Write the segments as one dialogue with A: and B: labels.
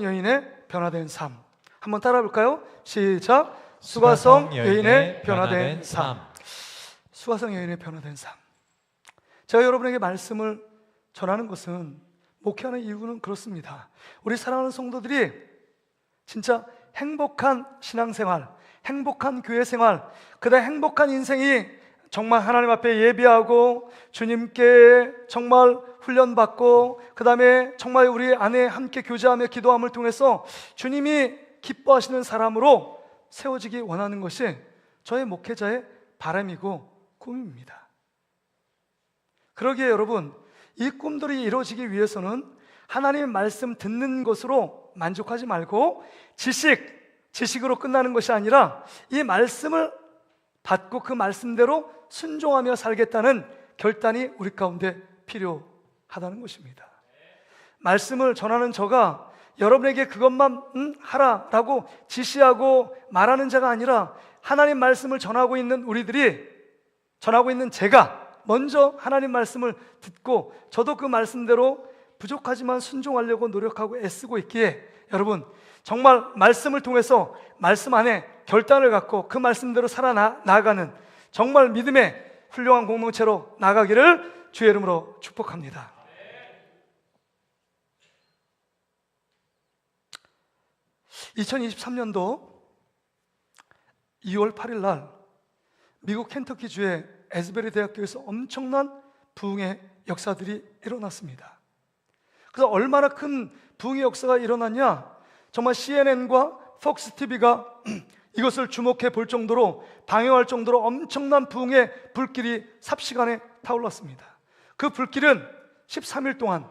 A: 여인의 변화된 삶. 한번 따라 볼까요? 시작. 수가성 여인의 변화된 삶. 수가성 여인의 변화된 삶. 제가 여러분에게 말씀을 전하는 것은, 목회하는 이유는 그렇습니다. 우리 사랑하는 성도들이 진짜 행복한 신앙생활, 행복한 교회생활, 그다음 행복한 인생이 정말 하나님 앞에 예비하고 주님께 정말 훈련받고, 그 다음에 정말 우리 안에 함께 교제하며 기도함을 통해서 주님이 기뻐하시는 사람으로 세워지기 원하는 것이 저의 목회자의 바람이고 꿈입니다. 그러기에 여러분, 이 꿈들이 이루어지기 위해서는 하나님의 말씀 듣는 것으로 만족하지 말고 지식으로 끝나는 것이 아니라 이 말씀을 받고 그 말씀대로 순종하며 살겠다는 결단이 우리 가운데 필요하다는 것입니다. 말씀을 전하는 저가 여러분에게 그것만 하라라고 지시하고 말하는 자가 아니라, 하나님 말씀을 전하고 있는 제가 먼저 하나님 말씀을 듣고 저도 그 말씀대로 부족하지만 순종하려고 노력하고 애쓰고 있기에, 여러분 정말 말씀을 통해서 말씀 안에 결단을 갖고 그 말씀대로 살아나가는 정말 믿음의 훌륭한 공동체로 나가기를 주의 이름으로 축복합니다. 2023년도 2월 8일 날 미국 켄터키주의 에스베리 대학교에서 엄청난 부흥의 역사들이 일어났습니다. 그래서 얼마나 큰 부흥의 역사가 일어났냐, 정말 CNN과 폭스 TV가 이것을 주목해 볼 정도로, 방영할 정도로 엄청난 부흥의 불길이 삽시간에 타올랐습니다. 그 불길은 13일 동안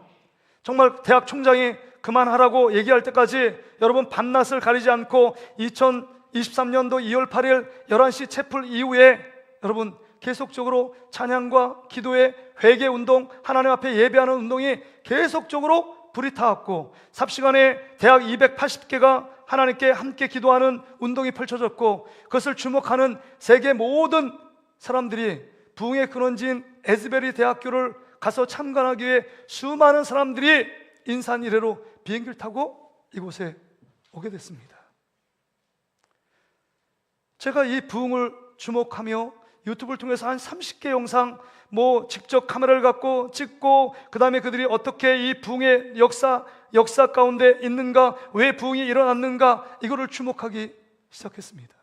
A: 정말 대학 총장이 그만하라고 얘기할 때까지 여러분 밤낮을 가리지 않고 2023년도 2월 8일 11시 채플 이후에 여러분 계속적으로 찬양과 기도의 회개 운동, 하나님 앞에 예배하는 운동이 계속적으로 불이 타왔고, 삽시간에 대학 280개가 하나님께 함께 기도하는 운동이 펼쳐졌고, 그것을 주목하는 세계 모든 사람들이 부흥의 근원지인 에스베리 대학교를 가서 참관하기 위해 수많은 사람들이 인산 이래로 비행기를 타고 이곳에 오게 됐습니다. 제가 이 부흥을 주목하며 유튜브를 통해서 한 30개 영상 직접 카메라를 갖고 찍고, 그 다음에 그들이 어떻게 이 부흥의 역사 가운데 있는가, 왜 부흥이 일어났는가, 이거를 주목하기 시작했습니다.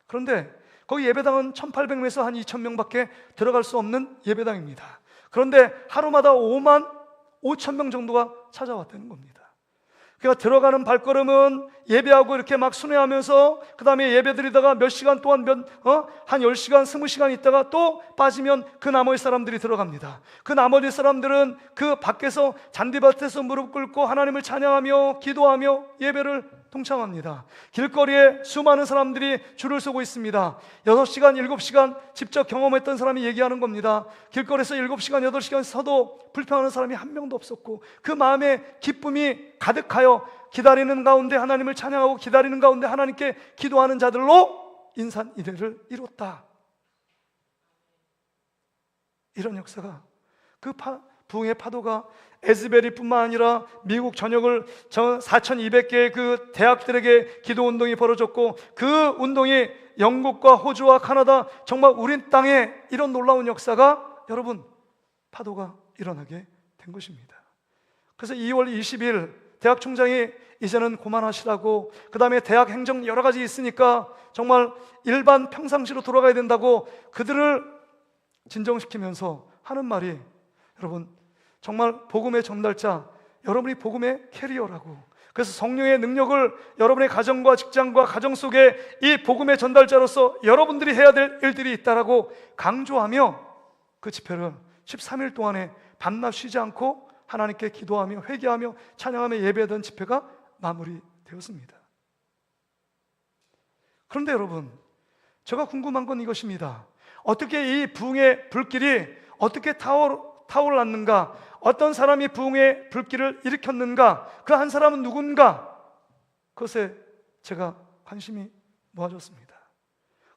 A: 그런데 거기 예배당은 1800명에서 한 2000명밖에 들어갈 수 없는 예배당입니다. 그런데 하루마다 5만 5천 명 정도가 찾아왔다는 겁니다. 그러니까 들어가는 발걸음은 예배하고 이렇게 막 순회하면서, 그 다음에 예배 드리다가 몇 시간 동안 한 10시간, 20시간 있다가 또 빠지면 그 나머지 사람들이 들어갑니다. 그 나머지 사람들은 그 밖에서 잔디밭에서 무릎 꿇고 하나님을 찬양하며 기도하며 예배를 동참합니다. 길거리에 수많은 사람들이 줄을 서고 있습니다. 6시간, 7시간 직접 경험했던 사람이 얘기하는 겁니다. 길거리에서 7시간, 8시간 서도 불평하는 사람이 한 명도 없었고, 그 마음에 기쁨이 가득하여 기다리는 가운데 하나님을 찬양하고 기다리는 가운데 하나님께 기도하는 자들로 인산 이래를 이뤘다. 이런 역사가, 그 부흥의 파도가 에스베리뿐만 아니라 미국 전역을 4200개의 그 대학들에게 기도 운동이 벌어졌고, 그 운동이 영국과 호주와 카나다, 정말 우리 땅에 이런 놀라운 역사가, 여러분 파도가 일어나게 된 것입니다. 그래서 2월 20일 대학 총장이 이제는 그만하시라고, 그 다음에 대학 행정 여러 가지 있으니까 정말 일반 평상시로 돌아가야 된다고 그들을 진정시키면서 하는 말이, 여러분 정말 복음의 전달자, 여러분이 복음의 캐리어라고. 그래서 성령의 능력을 여러분의 가정과 직장과 가정 속에 이 복음의 전달자로서 여러분들이 해야 될 일들이 있다라고 강조하며, 그 집회를 13일 동안에 밤낮 쉬지 않고 하나님께 기도하며 회개하며 찬양하며 예배하던 집회가 마무리되었습니다. 그런데 여러분, 제가 궁금한 건 이것입니다. 어떻게 이 부흥의 불길이 어떻게 타올랐는가? 어떤 사람이 부흥의 불길을 일으켰는가? 그 한 사람은 누군가? 그것에 제가 관심이 모아졌습니다.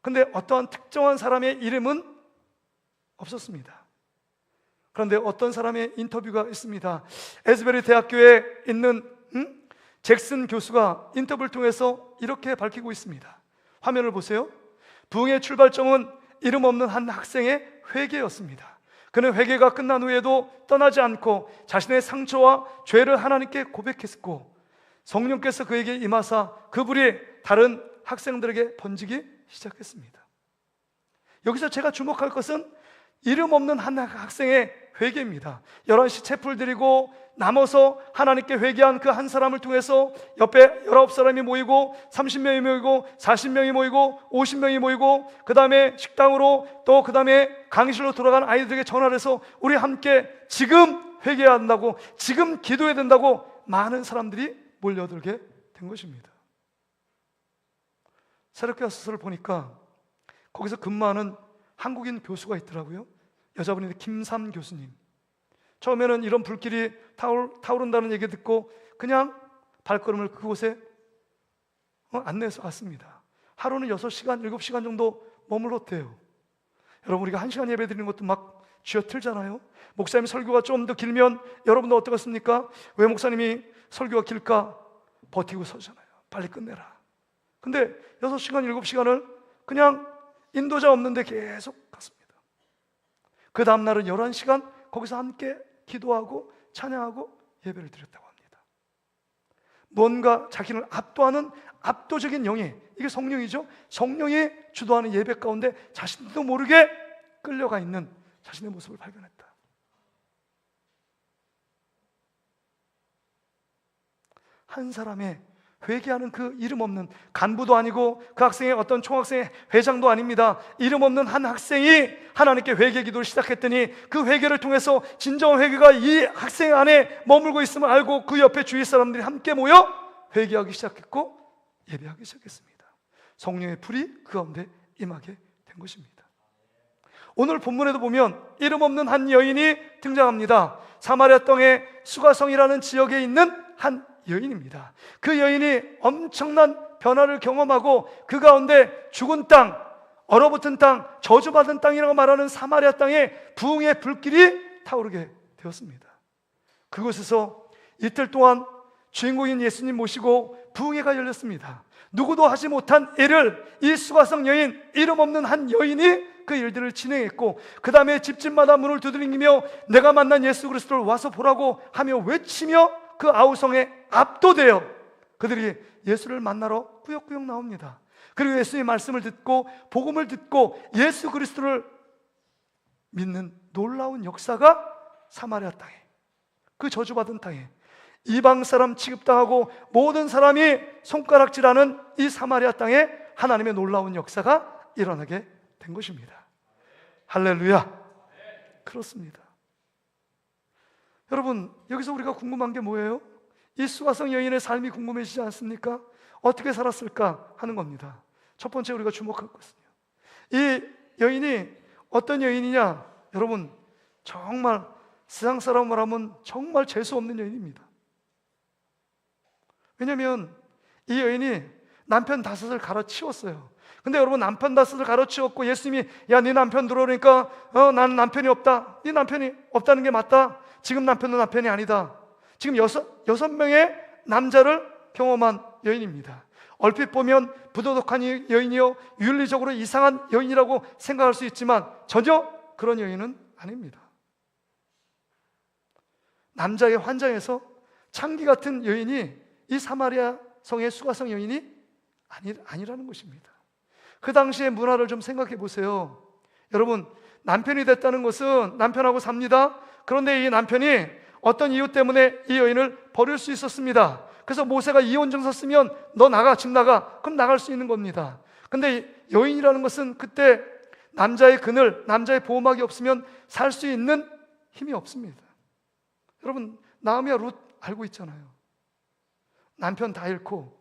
A: 그런데 어떠한 특정한 사람의 이름은 없었습니다. 그런데 어떤 사람의 인터뷰가 있습니다. 에스베리 대학교에 있는 잭슨 교수가 인터뷰를 통해서 이렇게 밝히고 있습니다. 화면을 보세요. 부흥의 출발점은 이름 없는 한 학생의 회개였습니다. 그는 회개가 끝난 후에도 떠나지 않고 자신의 상처와 죄를 하나님께 고백했고, 성령께서 그에게 임하사 그 불이 다른 학생들에게 번지기 시작했습니다. 여기서 제가 주목할 것은 이름 없는 한 학생의 회개입니다. 11시 채플 드리고 남아서 하나님께 회개한 그 한 사람을 통해서 옆에 19사람이 모이고 30명이 모이고 40명이 모이고 50명이 모이고, 그 다음에 식당으로, 또 그 다음에 강의실로 돌아간 아이들에게 전화를 해서 우리 함께 지금 회개해야 한다고, 지금 기도해야 된다고 많은 사람들이 몰려들게 된 것입니다. 새롭게 와서를 보니까 거기서 근무하는 한국인 교수가 있더라고요. 여자분인데 김삼 교수님. 처음에는 이런 불길이 타오른다는 얘기 듣고 그냥 발걸음을 그곳에 안내해서 갔습니다. 하루는 6시간, 7시간 정도 머물렀대요. 여러분, 우리가 1시간 예배 드리는 것도 막 쥐어틀잖아요. 목사님 설교가 좀 더 길면 여러분도 어떻겠습니까? 왜 목사님이 설교가 길까? 버티고 서잖아요. 빨리 끝내라. 근데 6시간, 7시간을 그냥 인도자 없는데 계속 갔습니다. 그 다음날은 11시간 거기서 함께 기도하고 찬양하고 예배를 드렸다고 합니다. 뭔가 자기를 압도하는 압도적인 영이, 이게 성령이죠. 성령이 주도하는 예배 가운데 자신도 모르게 끌려가 있는 자신의 모습을 발견했다. 한 사람의 회개하는 그 이름 없는, 간부도 아니고 그 학생의 어떤 총학생의 회장도 아닙니다. 이름 없는 한 학생이 하나님께 회개 기도를 시작했더니 그 회개를 통해서 진정한 회개가 이 학생 안에 머물고 있음을 알고 그 옆에 주위 사람들이 함께 모여 회개하기 시작했고 예배하기 시작했습니다. 성령의 불이 그 가운데 임하게 된 것입니다. 오늘 본문에도 보면 이름 없는 한 여인이 등장합니다. 사마리아 땅의 수가성이라는 지역에 있는 한 여인입니다. 그 여인이 엄청난 변화를 경험하고 그 가운데 죽은 땅, 얼어붙은 땅, 저주받은 땅이라고 말하는 사마리아 땅에 부흥의 불길이 타오르게 되었습니다. 그곳에서 이틀 동안 주인공인 예수님 모시고 부흥회가 열렸습니다. 누구도 하지 못한 일을 이 수가성 여인, 이름 없는 한 여인이 그 일들을 진행했고, 그 다음에 집집마다 문을 두드리며 내가 만난 예수 그리스도를 와서 보라고 하며 외치며 그 아우성에 압도되어 그들이 예수를 만나러 꾸역꾸역 나옵니다. 그리고 예수의 말씀을 듣고 복음을 듣고 예수 그리스도를 믿는 놀라운 역사가 사마리아 땅에, 그 저주받은 땅에, 이방 사람 취급당하고 모든 사람이 손가락질하는 이 사마리아 땅에 하나님의 놀라운 역사가 일어나게 된 것입니다. 할렐루야. 그렇습니다. 여러분, 여기서 우리가 궁금한 게 뭐예요? 이 수가성 여인의 삶이 궁금해지지 않습니까? 어떻게 살았을까 하는 겁니다. 첫 번째 우리가 주목할 것은요, 이 여인이 어떤 여인이냐? 여러분, 정말 세상 사람으로 하면 정말 재수 없는 여인입니다. 왜냐하면 이 여인이 남편 5을 갈아치웠어요. 근데 여러분, 남편 5을 갈아치웠고 예수님이 야, 네 남편 들어오니까 나는 남편이 없다. 네 남편이 없다는 게 맞다. 지금 남편은 남편이 아니다. 지금 6명의 남자를 경험한 여인입니다. 얼핏 보면 부도덕한 여인이요, 윤리적으로 이상한 여인이라고 생각할 수 있지만 전혀 그런 여인은 아닙니다. 남자의 환장에서 창기 같은 여인이 이 사마리아 성의 수가성 여인이 아니라는 것입니다. 그 당시의 문화를 좀 생각해 보세요. 여러분, 남편이 됐다는 것은 남편하고 삽니다. 그런데 이 남편이 어떤 이유 때문에 이 여인을 버릴 수 있었습니다. 그래서 모세가 이혼 증서 쓰면 너 나가, 집 나가. 그럼 나갈 수 있는 겁니다. 근데 여인이라는 것은 그때 남자의 그늘, 남자의 보호막이 없으면 살 수 있는 힘이 없습니다. 여러분, 나오미와 룻 알고 있잖아요. 남편 다 잃고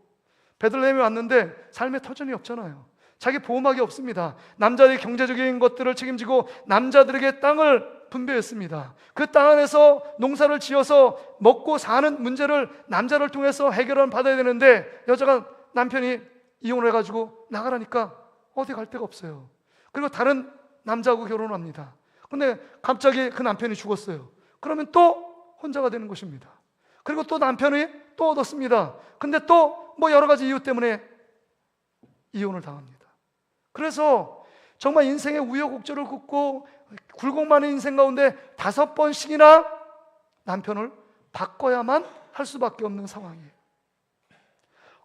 A: 베들레헴에 왔는데 삶의 터전이 없잖아요. 자기 보호막이 없습니다. 남자의 경제적인 것들을 책임지고 남자들에게 땅을 분배했습니다. 그 땅 안에서 농사를 지어서 먹고 사는 문제를 남자를 통해서 해결을 받아야 되는데 여자가, 남편이 이혼을 해가지고 나가라니까 어디 갈 데가 없어요. 그리고 다른 남자하고 결혼합니다. 근데 갑자기 그 남편이 죽었어요. 그러면 또 혼자가 되는 것입니다. 그리고 또 남편이 또 얻었습니다. 근데 또 뭐 여러 가지 이유 때문에 이혼을 당합니다. 그래서 정말 인생의 우여곡절을 긋고 굴곡 많은 인생 가운데 5번씩이나 남편을 바꿔야만 할 수밖에 없는 상황이에요.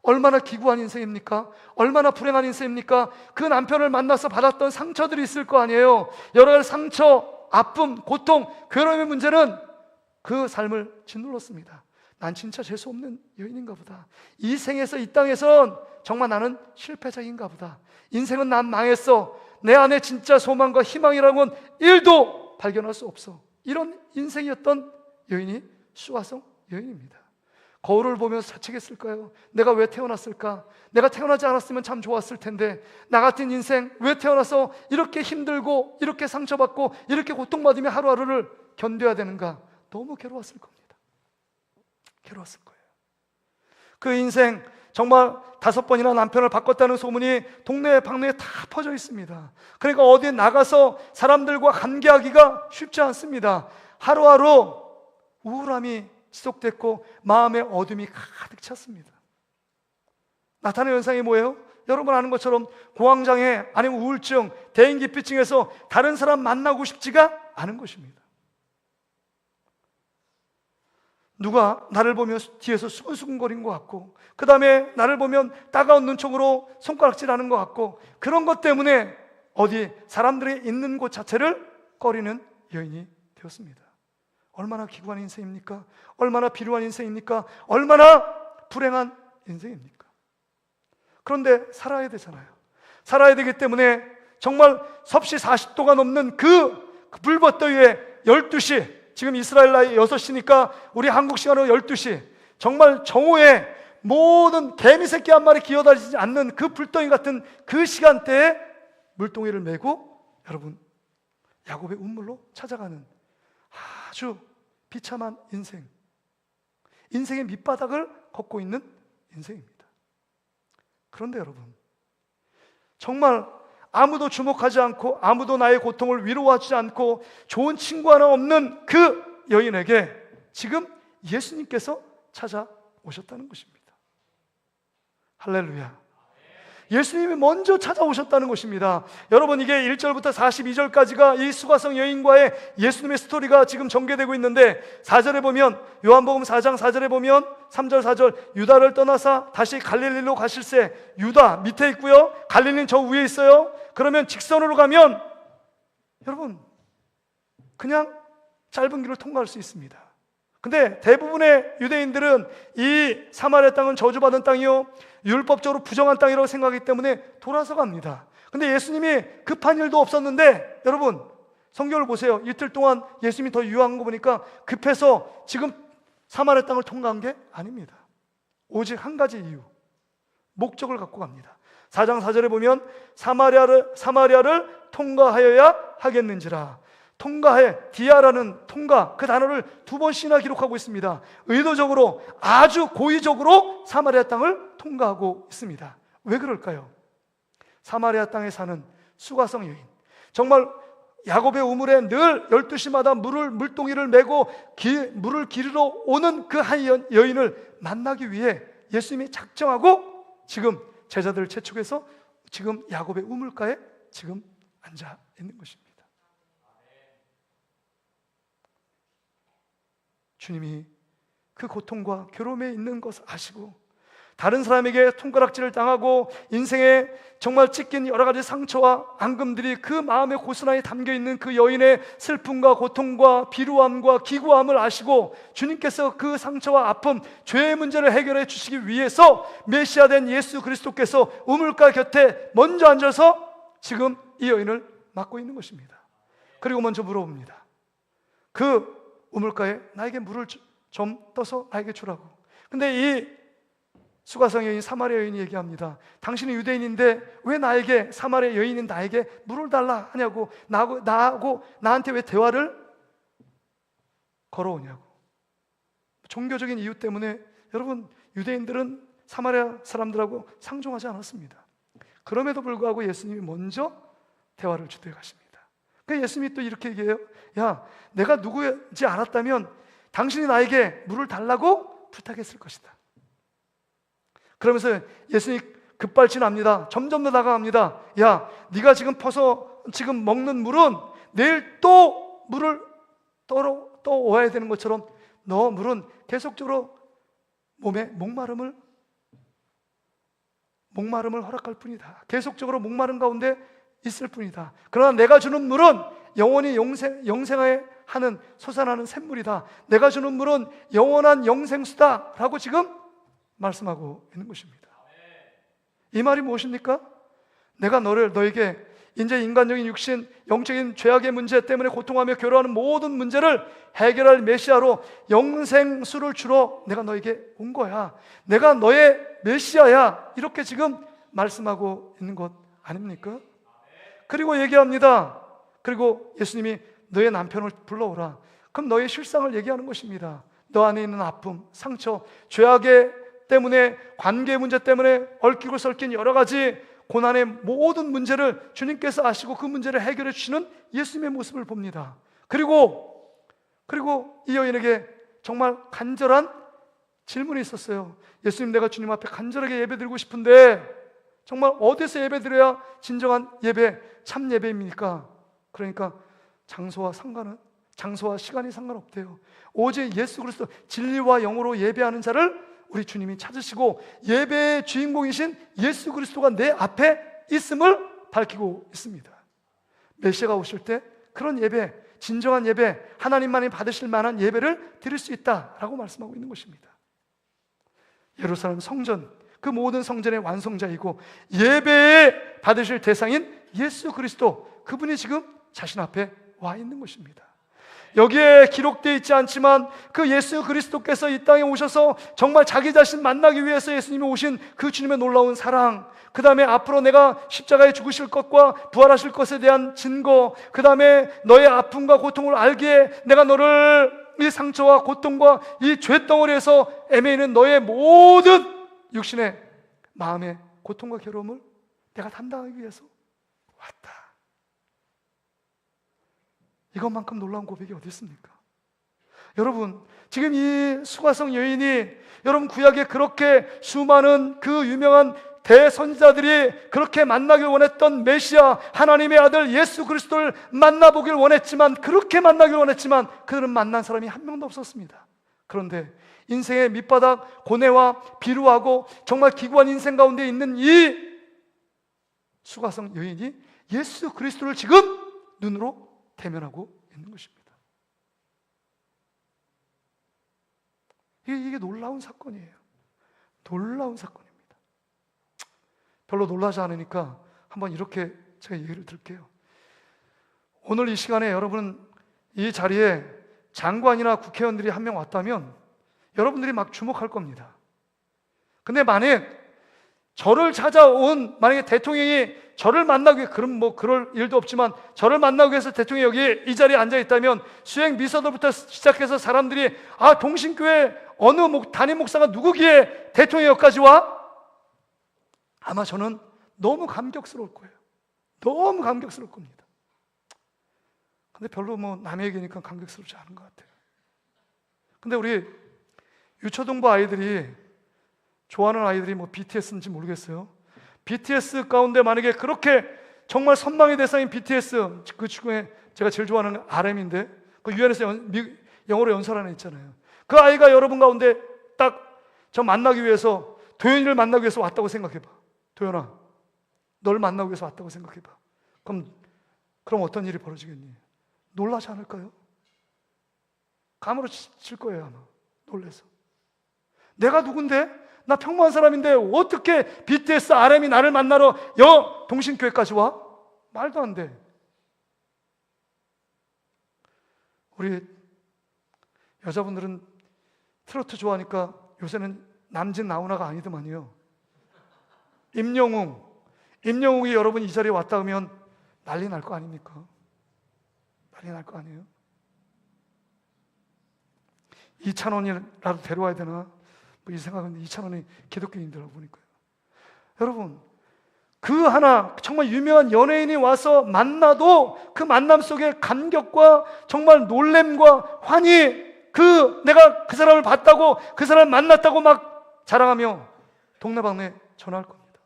A: 얼마나 기구한 인생입니까? 얼마나 불행한 인생입니까? 그 남편을 만나서 받았던 상처들이 있을 거 아니에요. 여러 가지 상처, 아픔, 고통, 괴로움의 문제는 그 삶을 짓눌렀습니다. 난 진짜 재수없는 여인인가 보다. 이 생에서, 이 땅에선 정말 나는 실패자인가 보다. 인생은 난 망했어. 내 안에 진짜 소망과 희망이라는 건 1도 발견할 수 없어. 이런 인생이었던 여인이 수가성 여인입니다. 거울을 보면서 자책했을까요? 내가 왜 태어났을까? 내가 태어나지 않았으면 참 좋았을 텐데, 나 같은 인생 왜 태어나서 이렇게 힘들고 이렇게 상처받고 이렇게 고통받으며 하루하루를 견뎌야 되는가? 너무 괴로웠을 겁니다. 괴로웠을 거예요. 그 인생 정말 5번이나 남편을 바꿨다는 소문이 동네 방네에 다 퍼져 있습니다. 그러니까 어디에 나가서 사람들과 관계하기가 쉽지 않습니다. 하루하루 우울함이 지속됐고 마음의 어둠이 가득 찼습니다. 나타나는 현상이 뭐예요? 여러분 아는 것처럼 공황장애 아니면 우울증, 대인기피증에서 다른 사람 만나고 싶지가 않은 것입니다. 누가 나를 보면 뒤에서 수근수근거린 것 같고, 그 다음에 나를 보면 따가운 눈총으로 손가락질하는 것 같고, 그런 것 때문에 어디 사람들이 있는 곳 자체를 꺼리는 여인이 되었습니다. 얼마나 기구한 인생입니까? 얼마나 비루한 인생입니까? 얼마나 불행한 인생입니까? 그런데 살아야 되잖아요. 살아야 되기 때문에 정말 섭씨 40도가 넘는 그 불볕더위에 12시, 지금 이스라엘 나이 6시니까 우리 한국 시간으로 12시, 정말 정오에 모든 개미새끼 한 마리 기어다니지 않는 그 불덩이 같은 그 시간대에 물동이를 메고 여러분 야곱의 운물로 찾아가는 아주 비참한 인생의 밑바닥을 걷고 있는 인생입니다. 그런데 여러분, 정말 아무도 주목하지 않고 아무도 나의 고통을 위로하지 않고 좋은 친구 하나 없는 그 여인에게 지금 예수님께서 찾아오셨다는 것입니다. 할렐루야. 예수님이 먼저 찾아오셨다는 것입니다. 여러분, 이게 1절부터 42절까지가 이 수가성 여인과의 예수님의 스토리가 지금 전개되고 있는데, 4절에 보면, 요한복음 4장 4절에 보면 3절 4절, 유다를 떠나사 다시 갈릴리로 가실새, 유다 밑에 있고요, 갈릴리는 저 위에 있어요. 그러면 직선으로 가면 여러분 그냥 짧은 길을 통과할 수 있습니다. 근데 대부분의 유대인들은 이 사마리아 땅은 저주받은 땅이요, 율법적으로 부정한 땅이라고 생각하기 때문에 돌아서 갑니다. 근데 예수님이 급한 일도 없었는데, 여러분 성경을 보세요. 이틀 동안 예수님이 더 유효한 거 보니까 급해서 지금 사마리아 땅을 통과한 게 아닙니다. 오직 한 가지 이유, 목적을 갖고 갑니다. 4장 4절에 보면 사마리아를 통과하여야 하겠는지라. 통과해, 디아라는 통과, 그 단어를 2번씩이나 기록하고 있습니다. 의도적으로, 아주 고의적으로 사마리아 땅을 통과하고 있습니다. 왜 그럴까요? 사마리아 땅에 사는 수가성 여인, 정말 야곱의 우물에 늘 12시마다 물동이를 메고 물을 기르러 오는 그 한 여인을 만나기 위해 예수님이 작정하고 지금 제자들을 채축해서 지금 야곱의 우물가에 지금 앉아 있는 것입니다. 주님이 그 고통과 괴로움에 있는 것을 아시고, 다른 사람에게 손가락질을 당하고 인생에 정말 찢긴 여러 가지 상처와 앙금들이 그 마음의 고스란히 담겨있는 그 여인의 슬픔과 고통과 비루함과 기구함을 아시고, 주님께서 그 상처와 아픔, 죄의 문제를 해결해 주시기 위해서 메시아 된 예수 그리스도께서 우물가 곁에 먼저 앉아서 지금 이 여인을 맡고 있는 것입니다. 그리고 먼저 물어봅니다. 그 우물가에 나에게 물을 좀 떠서 나에게 주라고. 근데 이 수가성 여인, 사마리아 여인이 얘기합니다. 당신은 유대인인데 왜 나에게, 사마리아 여인인 나에게 물을 달라 하냐고, 나한테 왜 대화를 걸어오냐고. 종교적인 이유 때문에 여러분, 유대인들은 사마리아 사람들하고 상종하지 않았습니다. 그럼에도 불구하고 예수님이 먼저 대화를 주도해 가십니다. 그래서 예수님이 또 이렇게 얘기해요. 야, 내가 누구인지 알았다면 당신이 나에게 물을 달라고 부탁했을 것이다. 그러면서 예수님이 급발진합니다. 점점 더 다가갑니다. 야, 네가 지금 퍼서 지금 먹는 물은 내일 또 물을 또 와야 되는 것처럼 너 물은 계속적으로 몸에 목마름을 허락할 뿐이다. 계속적으로 목마른 가운데 있을 뿐이다. 그러나 내가 주는 물은 영원히 영생하게 하는 솟아나는 샘물이다. 내가 주는 물은 영원한 영생수다 라고 지금 말씀하고 있는 것입니다. 이 말이 무엇입니까? 내가 너에게 이제 인간적인 육신, 영적인 죄악의 문제 때문에 고통하며 괴로워하는 모든 문제를 해결할 메시아로 영생수를 주러 내가 너에게 온 거야. 내가 너의 메시아야. 이렇게 지금 말씀하고 있는 것 아닙니까? 그리고 얘기합니다. 그리고 예수님이 너의 남편을 불러오라. 그럼 너의 실상을 얘기하는 것입니다. 너 안에 있는 아픔, 상처, 죄악의 때문에, 관계 문제 때문에 얽히고 설킨 여러 가지 고난의 모든 문제를 주님께서 아시고 그 문제를 해결해 주시는 예수님의 모습을 봅니다. 그리고 이 여인에게 정말 간절한 질문이 있었어요. 예수님, 내가 주님 앞에 간절하게 예배드리고 싶은데 정말 어디서 예배드려야 진정한 예배, 참 예배입니까? 그러니까 장소와 시간이 상관없대요. 오직 예수 그리스도 진리와 영으로 예배하는 자를 우리 주님이 찾으시고 예배의 주인공이신 예수 그리스도가 내 앞에 있음을 밝히고 있습니다. 메시아가 오실 때 그런 예배, 진정한 예배, 하나님만이 받으실 만한 예배를 드릴 수 있다라고 말씀하고 있는 것입니다. 예루살렘 성전, 그 모든 성전의 완성자이고 예배에 받으실 대상인 예수 그리스도, 그분이 지금 자신 앞에 와 있는 것입니다. 여기에 기록되어 있지 않지만 그 예수 그리스도께서 이 땅에 오셔서 정말 자기 자신 만나기 위해서 예수님이 오신 그 주님의 놀라운 사랑, 그 다음에 앞으로 내가 십자가에 죽으실 것과 부활하실 것에 대한 증거, 그 다음에 너의 아픔과 고통을 알기에 내가 너를 이 상처와 고통과 이 죄덩어리에서 애매있는 너의 모든 육신의 마음의 고통과 괴로움을 내가 담당하기 위해서 왔다. 이것만큼 놀라운 고백이 어디 있습니까? 여러분, 지금 이 수가성 여인이 여러분 구약에 그렇게 수많은 그 유명한 대선지자들이 그렇게 만나길 원했던 메시아 하나님의 아들 예수 그리스도를 만나보길 원했지만, 그렇게 만나길 원했지만 그들은 만난 사람이 한 명도 없었습니다. 그런데 인생의 밑바닥 고뇌와 비루하고 정말 기구한 인생 가운데 있는 이 수가성 여인이 예수 그리스도를 지금 눈으로 대면하고 있는 것입니다. 이게 놀라운 사건이에요. 놀라운 사건입니다. 별로 놀라지 않으니까 한번 이렇게 제가 얘기를 드릴게요. 오늘 이 시간에 여러분 이 자리에 장관이나 국회의원들이 한 명 왔다면 여러분들이 막 주목할 겁니다. 근데 만약 저를 찾아온, 만약에 대통령이 저를 만나기 위해, 그럴 일도 없지만 저를 만나기 위해서 대통령이 여기 이 자리에 앉아 있다면 수행 비서들부터 시작해서 사람들이 동신교회 어느 담임 목사가 누구기에 대통령까지 와? 아마 저는 너무 감격스러울 거예요. 너무 감격스러울 겁니다. 근데 별로 남의 얘기니까 감격스럽지 않은 것 같아요. 근데 우리 유초등부 아이들이 좋아하는 아이들이 BTS인지 모르겠어요. BTS 가운데 만약에 그렇게 정말 선망의 대상인 BTS, 그 중에 제가 제일 좋아하는 RM인데 그 유엔에서 영어로 연설하는 애 있잖아요. 그 아이가 여러분 가운데 딱 저 만나기 위해서, 도연이를 만나기 위해서 왔다고 생각해봐. 도연아, 널 만나기 위해서 왔다고 생각해봐. 그럼 어떤 일이 벌어지겠니? 놀라지 않을까요? 감으로 칠 거예요 아마. 놀래서. 내가 누군데? 나 평범한 사람인데 어떻게 BTS RM이 나를 만나러 동신교회까지 와? 말도 안 돼. 우리 여자분들은 트로트 좋아하니까 요새는 남진 나훈아가 아니더만요. 임영웅이 여러분 이 자리에 왔다 하면 난리 날 거 아닙니까? 난리 날 거 아니에요? 이찬원이라도 데려와야 되나? 이 생각은 이찬원이 기독교인들하고 보니까요. 여러분, 그 하나 정말 유명한 연예인이 와서 만나도 그 만남 속에 감격과 정말 놀램과 환희, 내가 그 사람을 봤다고, 그 사람을 만났다고 막 자랑하며 동네방네 전화할 겁니다.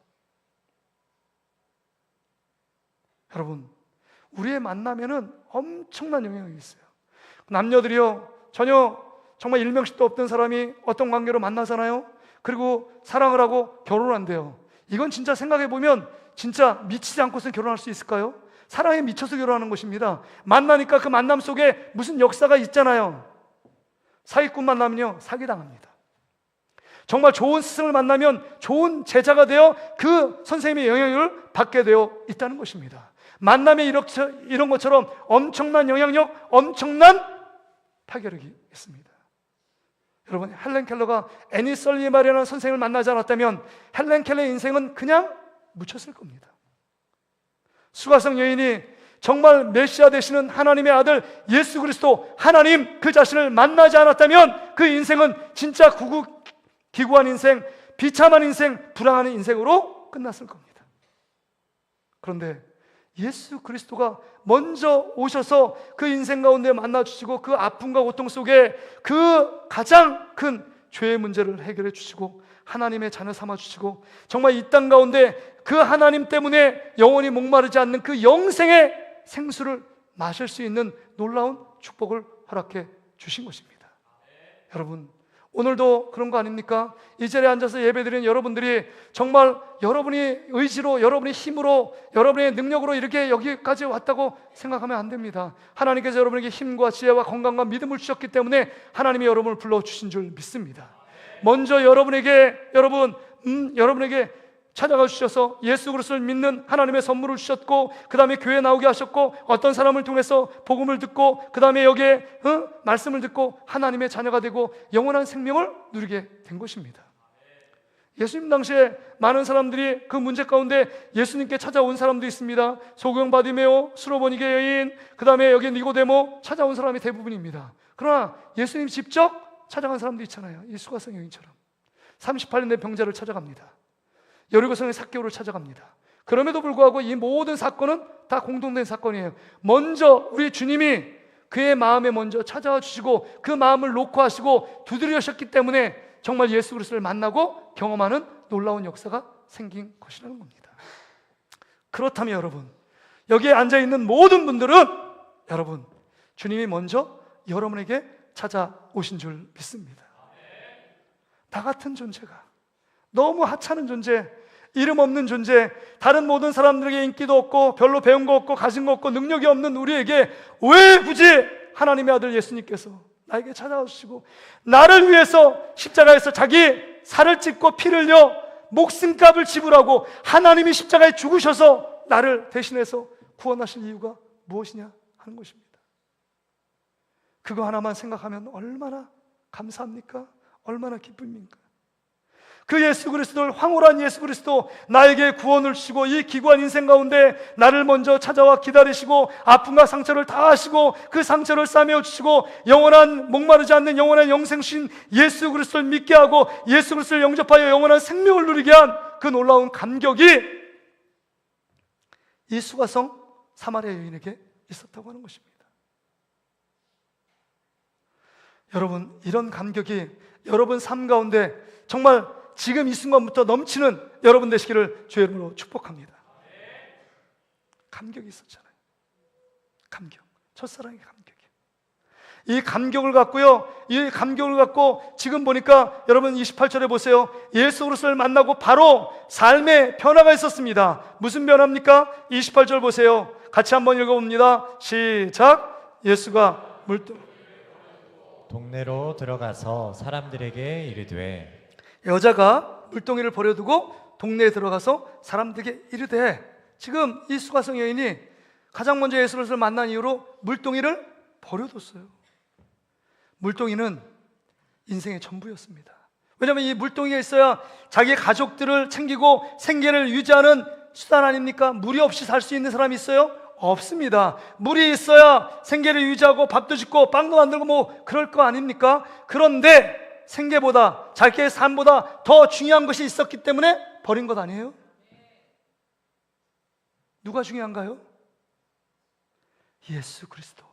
A: 여러분, 우리의 만남에는 엄청난 영향이 있어요. 남녀들이요, 전혀 정말 일명식도 없던 사람이 어떤 관계로 만나잖아요. 그리고 사랑을 하고 결혼을 한대요. 이건 진짜 생각해보면 진짜 미치지 않고서 결혼할 수 있을까요? 사랑에 미쳐서 결혼하는 것입니다. 만나니까 그 만남 속에 무슨 역사가 있잖아요. 사기꾼 만나면요, 사기당합니다. 정말 좋은 스승을 만나면 좋은 제자가 되어 그 선생님의 영향을 받게 되어 있다는 것입니다. 만남에 이런 것처럼 엄청난 영향력, 엄청난 파괴력이 있습니다. 여러분, 헬렌 켈러가 애니 설리말이라는 선생님을 만나지 않았다면 헬렌 켈러의 인생은 그냥 묻혔을 겁니다. 수가성 여인이 정말 메시아 되시는 하나님의 아들 예수 그리스도 하나님 그 자신을 만나지 않았다면 그 인생은 진짜 기구한 인생, 비참한 인생, 불행한 인생으로 끝났을 겁니다. 그런데 예수 그리스도가 먼저 오셔서 그 인생 가운데 만나주시고 그 아픔과 고통 속에 그 가장 큰 죄의 문제를 해결해 주시고 하나님의 자녀 삼아 주시고 정말 이 땅 가운데 그 하나님 때문에 영원히 목마르지 않는 그 영생의 생수를 마실 수 있는 놀라운 축복을 허락해 주신 것입니다. 여러분, 오늘도 그런 거 아닙니까? 이 자리에 앉아서 예배드리는 여러분들이 정말 여러분이 의지로, 여러분의 힘으로, 여러분의 능력으로 이렇게 여기까지 왔다고 생각하면 안 됩니다. 하나님께서 여러분에게 힘과 지혜와 건강과 믿음을 주셨기 때문에 하나님이 여러분을 불러주신 줄 믿습니다. 먼저 여러분에게 찾아가 주셔서 예수 그리스도를 믿는 하나님의 선물을 주셨고, 그 다음에 교회에 나오게 하셨고, 어떤 사람을 통해서 복음을 듣고, 그 다음에 여기에 말씀을 듣고 하나님의 자녀가 되고 영원한 생명을 누리게 된 것입니다. 예수님 당시에 많은 사람들이 그 문제 가운데 예수님께 찾아온 사람도 있습니다. 소경 바디메오, 수로보니게 여인, 그 다음에 여기 니고데모 찾아온 사람이 대부분입니다. 그러나 예수님 직접 찾아간 사람도 있잖아요. 이 수가성 여인처럼 38년 된 병자를 찾아갑니다. 여리고성의 삭개오를 찾아갑니다. 그럼에도 불구하고 이 모든 사건은 다 공동된 사건이에요. 먼저 우리 주님이 그의 마음에 먼저 찾아와 주시고 그 마음을 녹화하시고 두드리셨기 때문에 정말 예수 그리스도를 만나고 경험하는 놀라운 역사가 생긴 것이라는 겁니다. 그렇다면 여러분, 여기에 앉아있는 모든 분들은 여러분, 주님이 먼저 여러분에게 찾아오신 줄 믿습니다. 나 같은 존재가, 너무 하찮은 존재, 이름 없는 존재, 다른 모든 사람들에게 인기도 없고 별로 배운 거 없고 가진 거 없고 능력이 없는 우리에게 왜 굳이 하나님의 아들 예수님께서 나에게 찾아오시고 나를 위해서 십자가에서 자기 살을 찢고 피를 흘려 목숨값을 지불하고 하나님이 십자가에 죽으셔서 나를 대신해서 구원하실 이유가 무엇이냐 하는 것입니다. 그거 하나만 생각하면 얼마나 감사합니까? 얼마나 기쁨입니까? 그 예수 그리스도를, 황홀한 예수 그리스도, 나에게 구원을 주시고 이 기구한 인생 가운데 나를 먼저 찾아와 기다리시고 아픔과 상처를 다 하시고 그 상처를 싸매어 주시고 영원한, 목마르지 않는 영원한 영생신 예수 그리스도를 믿게 하고 예수 그리스도를 영접하여 영원한 생명을 누리게 한 그 놀라운 감격이 이 수가성 사마리아 여인에게 있었다고 하는 것입니다. 여러분, 이런 감격이 여러분 삶 가운데 정말 지금 이 순간부터 넘치는 여러분 되시기를 주의 이름으로 축복합니다. 감격이 있었잖아요. 감격, 첫사랑의 감격이. 이 감격을 갖고요, 이 감격을 갖고 지금 보니까 여러분 28절에 보세요. 예수 그리스도를 만나고 바로 삶의 변화가 있었습니다. 무슨 변화입니까? 28절 보세요. 같이 한번 읽어봅니다. 시작. 예수가
B: 동네로 들어가서 사람들에게 이르되,
A: 여자가 물동이를 버려두고 동네에 들어가서 사람들에게 이르되, 지금 이 수가성 여인이 가장 먼저 예수 그리스도를 만난 이후로 물동이를 버려뒀어요. 물동이는 인생의 전부였습니다. 왜냐하면 이 물동이가 있어야 자기 가족들을 챙기고 생계를 유지하는 수단 아닙니까? 물이 없이 살 수 있는 사람이 있어요? 없습니다. 물이 있어야 생계를 유지하고 밥도 짓고 빵도 만들고 뭐 그럴 거 아닙니까? 그런데 생계보다, 자기의 삶보다 더 중요한 것이 있었기 때문에 버린 것 아니에요? 누가 중요한가요? 예수 그리스도.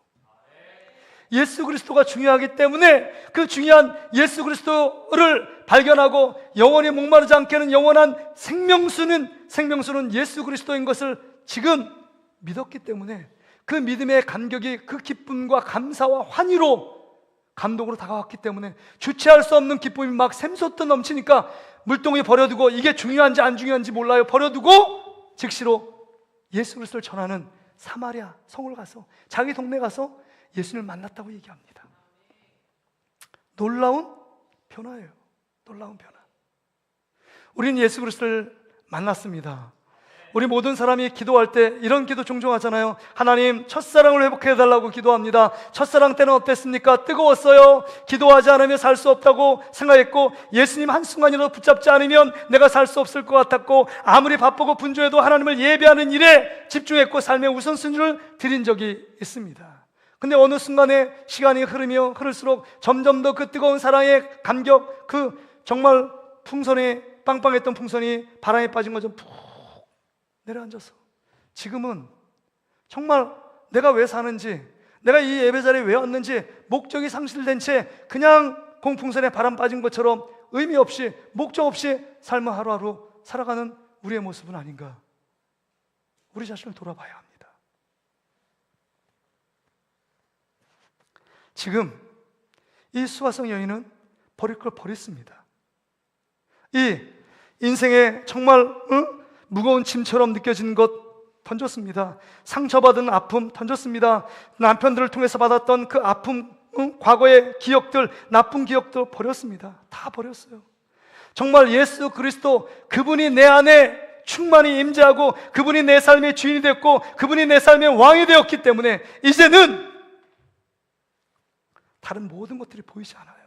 A: 예수 그리스도가 중요하기 때문에 그 중요한 예수 그리스도를 발견하고 영원히 목마르지 않게 하는 영원한 생명수는 예수 그리스도인 것을 지금 믿었기 때문에 그 믿음의 감격이 그 기쁨과 감사와 환희로 감동으로 다가왔기 때문에 주체할 수 없는 기쁨이 막 샘솟듯 넘치니까 물동이 버려두고 이게 중요한지 안 중요한지 몰라요. 버려두고 즉시로 예수 그리스도를 전하는 사마리아 성을 가서 자기 동네 가서 예수님을 만났다고 얘기합니다. 놀라운 변화예요. 놀라운 변화. 우리는 예수 그리스도를 만났습니다. 우리 모든 사람이 기도할 때 이런 기도 종종 하잖아요. 하나님, 첫사랑을 회복해달라고 기도합니다. 첫사랑 때는 어땠습니까? 뜨거웠어요. 기도하지 않으면 살 수 없다고 생각했고, 예수님 한순간이라도 붙잡지 않으면 내가 살 수 없을 것 같았고, 아무리 바쁘고 분주해도 하나님을 예배하는 일에 집중했고 삶의 우선순위를 드린 적이 있습니다. 근데 어느 순간에 시간이 흐르며 흐를수록 점점 더 그 뜨거운 사랑의 감격, 그 정말 풍선이 빵빵했던 풍선이 바람에 빠진 것처럼 푹 내려앉아서 지금은 정말 내가 왜 사는지, 내가 이 예배 자리에 왜 왔는지 목적이 상실된 채 그냥 공풍선에 바람 빠진 것처럼 의미 없이 목적 없이 삶을 하루하루 살아가는 우리의 모습은 아닌가. 우리 자신을 돌아봐야 합니다. 지금 이 수화성 여인은 버릴 걸 버렸습니다. 이 인생에 정말 무거운 짐처럼 느껴지는 것 던졌습니다. 상처받은 아픔 던졌습니다. 남편들을 통해서 받았던 그 아픔, 과거의 기억들, 나쁜 기억도 버렸습니다. 다 버렸어요. 정말 예수 그리스도, 그분이 내 안에 충만히 임재하고 그분이 내 삶의 주인이 됐고 그분이 내 삶의 왕이 되었기 때문에 이제는 다른 모든 것들이 보이지 않아요.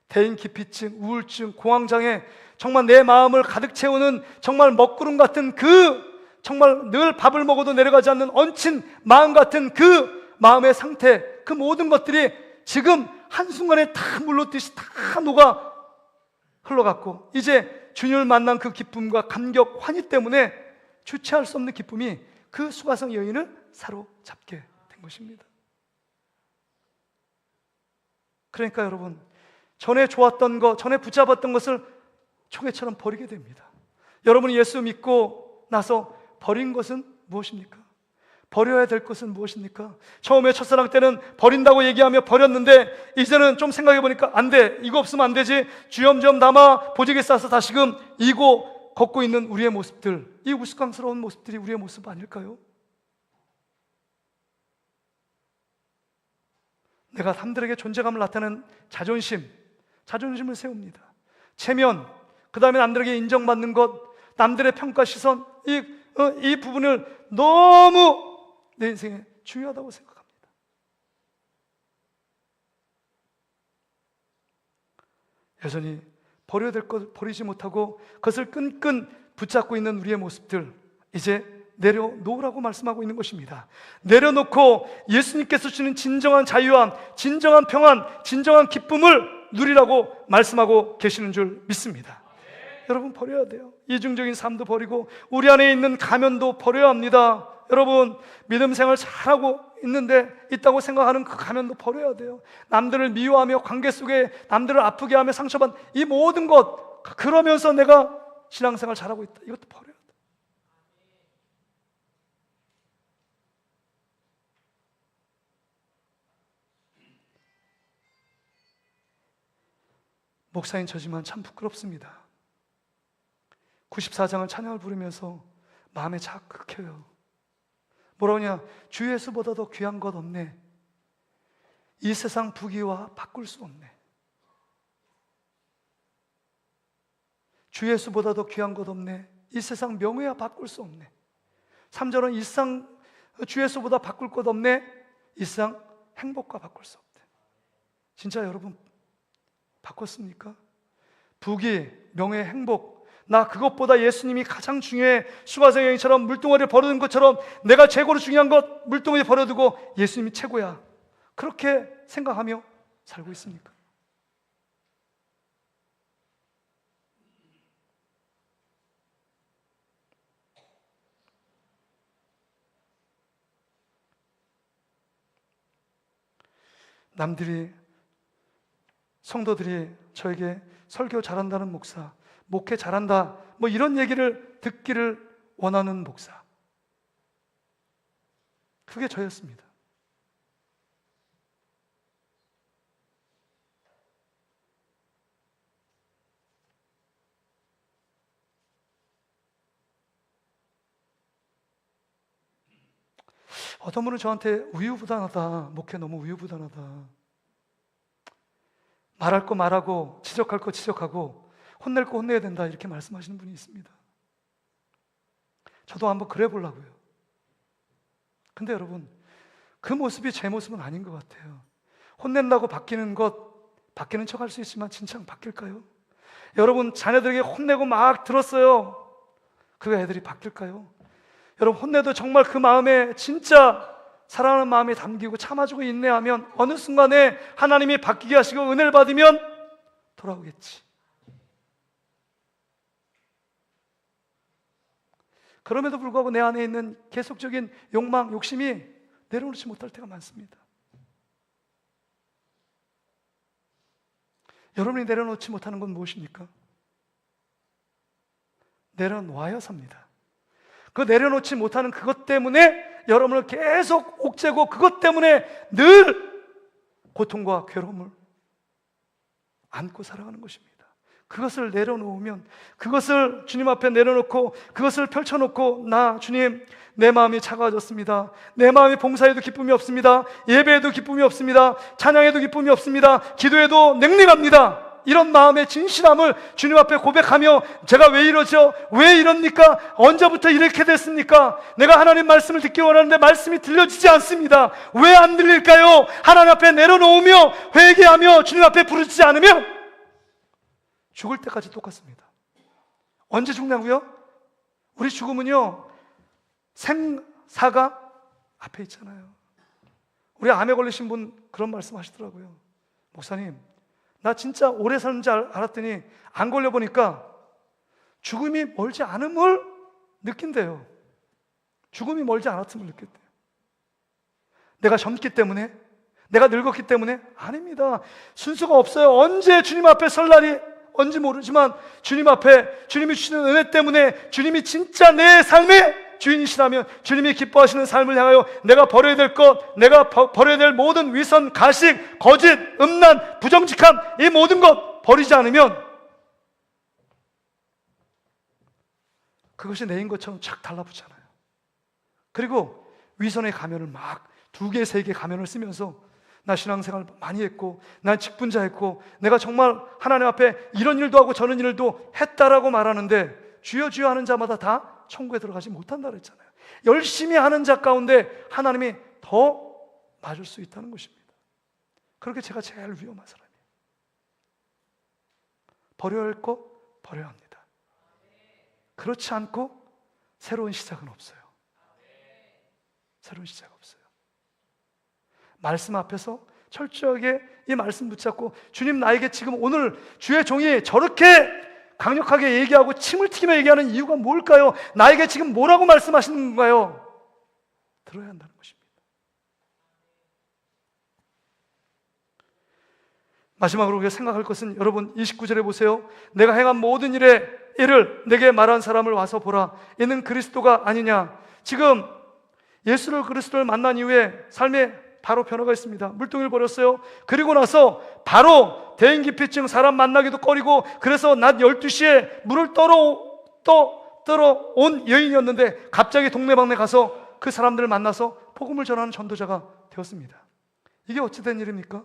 A: 대인 기피증, 우울증, 공황장애, 정말 내 마음을 가득 채우는 정말 먹구름 같은 그 정말 늘 밥을 먹어도 내려가지 않는 얹힌 마음 같은 그 마음의 상태, 그 모든 것들이 지금 한순간에 다 물렀듯이 다 녹아 흘러갔고, 이제 주님을 만난 그 기쁨과 감격, 환희 때문에 주체할 수 없는 기쁨이 그 수가성 여인을 사로잡게 된 것입니다. 그러니까 여러분, 전에 좋았던 것, 전에 붙잡았던 것을 초계처럼 버리게 됩니다. 여러분이 예수 믿고 나서 버린 것은 무엇입니까? 버려야 될 것은 무엇입니까? 처음에 첫사랑 때는 버린다고 얘기하며 버렸는데 이제는 좀 생각해 보니까 안 돼, 이거 없으면 안 되지, 주염주염 남아 보직에 싸서 다시금 이고 걷고 있는 우리의 모습들, 이 우스꽝스러운 모습들이 우리의 모습 아닐까요? 내가 남들에게 존재감을 나타내는 자존심을 세웁니다. 체면, 그 다음에 남들에게 인정받는 것, 남들의 평가 시선, 이 부분을 너무 내 인생에 중요하다고 생각합니다. 여전히 버려야 될 것 버리지 못하고 그것을 끈끈 붙잡고 있는 우리의 모습들, 이제 내려놓으라고 말씀하고 있는 것입니다. 내려놓고 예수님께서 주는 진정한 자유함, 진정한 평안, 진정한 기쁨을 누리라고 말씀하고 계시는 줄 믿습니다. 여러분, 버려야 돼요. 이중적인 삶도 버리고 우리 안에 있는 가면도 버려야 합니다. 여러분, 믿음 생활 잘하고 있다고 생각하는 그 가면도 버려야 돼요. 남들을 미워하며 관계 속에 남들을 아프게 하며 상처받는 이 모든 것, 그러면서 내가 신앙생활 잘하고 있다, 이것도 버려야 돼요. 목사인 저지만 참 부끄럽습니다. 94장을 찬양을 부르면서 마음에 자극해요. 뭐라냐? 주 예수보다 더 귀한 것 없네. 이 세상 부귀와 바꿀 수 없네. 주 예수보다 더 귀한 것 없네. 이 세상 명예와 바꿀 수 없네. 3절은 이 세상 주 예수보다 바꿀 것 없네. 이 세상 행복과 바꿀 수 없대. 진짜 여러분 바꿨습니까? 부귀, 명예, 행복, 나 그것보다 예수님이 가장 중요해. 수가성 여인처럼 물동아리를 버려둔 것처럼 내가 최고로 중요한 것 물동아리 버려두고 예수님이 최고야, 그렇게 생각하며 살고 있습니까? 남들이, 성도들이 저에게 설교 잘한다는 목사, 목회 잘한다, 뭐 이런 얘기를 듣기를 원하는 목사, 그게 저였습니다. 어떤 분은 저한테 우유부단하다, 목회 너무 우유부단하다, 말할 거 말하고 지적할 거 지적하고 혼낼 거 혼내야 된다, 이렇게 말씀하시는 분이 있습니다. 저도 한번 그래 보려고요. 근데 여러분, 그 모습이 제 모습은 아닌 것 같아요. 혼낸다고 바뀌는 척 할 수 있지만 진짜 바뀔까요? 여러분, 자녀들에게 혼내고 막 들었어요. 그 애들이 바뀔까요? 여러분, 혼내도 정말 그 마음에 진짜 사랑하는 마음이 담기고 참아주고 인내하면 어느 순간에 하나님이 바뀌게 하시고 은혜를 받으면 돌아오겠지. 그럼에도 불구하고 내 안에 있는 계속적인 욕망, 욕심이 내려놓지 못할 때가 많습니다. 여러분이 내려놓지 못하는 건 무엇입니까? 내려놓아야 삽니다. 그 내려놓지 못하는 그것 때문에 여러분을 계속 옥죄고, 그것 때문에 늘 고통과 괴로움을 안고 살아가는 것입니다. 그것을 내려놓으면, 그것을 주님 앞에 내려놓고 그것을 펼쳐놓고, 나 주님, 내 마음이 차가워졌습니다. 내 마음이 봉사에도 기쁨이 없습니다. 예배에도 기쁨이 없습니다. 찬양에도 기쁨이 없습니다. 기도에도 냉랭합니다. 이런 마음의 진실함을 주님 앞에 고백하며, 제가 왜 이러죠? 왜 이럽니까? 언제부터 이렇게 됐습니까? 내가 하나님 말씀을 듣기 원하는데 말씀이 들려지지 않습니다. 왜 안 들릴까요? 하나님 앞에 내려놓으며 회개하며 주님 앞에 부르지 않으면 죽을 때까지 똑같습니다. 언제 죽냐고요? 우리 죽음은요, 생사가 앞에 있잖아요. 우리 암에 걸리신 분 그런 말씀 하시더라고요. 목사님, 나 진짜 오래 사는 줄 알았더니 안 걸려보니까 죽음이 멀지 않음을 느낀대요. 죽음이 멀지 않았음을 느꼈대요. 내가 젊기 때문에? 내가 늙었기 때문에? 아닙니다. 순서가 없어요. 언제 주님 앞에 설 날이 언지 모르지만 주님 앞에 주님이 주시는 은혜 때문에, 주님이 진짜 내 삶의 주인이시라면, 주님이 기뻐하시는 삶을 향하여 내가 버려야 될 것, 내가 버려야 될 모든 위선, 가식, 거짓, 음란, 부정직함, 이 모든 것 버리지 않으면 그것이 내인 것처럼 착 달라붙잖아요. 그리고 위선의 가면을 막 2개, 3개 가면을 쓰면서 나 신앙생활 많이 했고, 난 직분자했고, 내가 정말 하나님 앞에 이런 일도 하고 저런 일도 했다라고 말하는데, 주여 주여 하는 자마다 다 천국에 들어가지 못한다 그랬잖아요. 열심히 하는 자 가운데 하나님이 더 맞을 수 있다는 것입니다. 그렇게 제가 제일 위험한 사람이에요. 버려야 할 것 버려야 합니다. 그렇지 않고 새로운 시작은 없어요. 새로운 시작 없어요. 말씀 앞에서 철저하게 이 말씀 붙잡고, 주님, 나에게 지금 오늘 주의 종이 저렇게 강력하게 얘기하고 침을 튀기며 얘기하는 이유가 뭘까요? 나에게 지금 뭐라고 말씀하시는 건가요? 들어야 한다는 것입니다. 마지막으로 우리가 생각할 것은, 여러분 29절에 보세요. 내가 행한 모든 일의 일을 내게 말한 사람을 와서 보라. 이는 그리스도가 아니냐. 지금 예수를, 그리스도를 만난 이후에 삶에 바로 변화가 있습니다. 물동이를 버렸어요. 그리고 나서 바로 대인기피증, 사람 만나기도 꺼리고, 그래서 낮 12시에 물을 떠러 온 여인이었는데 갑자기 동네방네 가서 그 사람들을 만나서 복음을 전하는 전도자가 되었습니다. 이게 어찌 된 일입니까?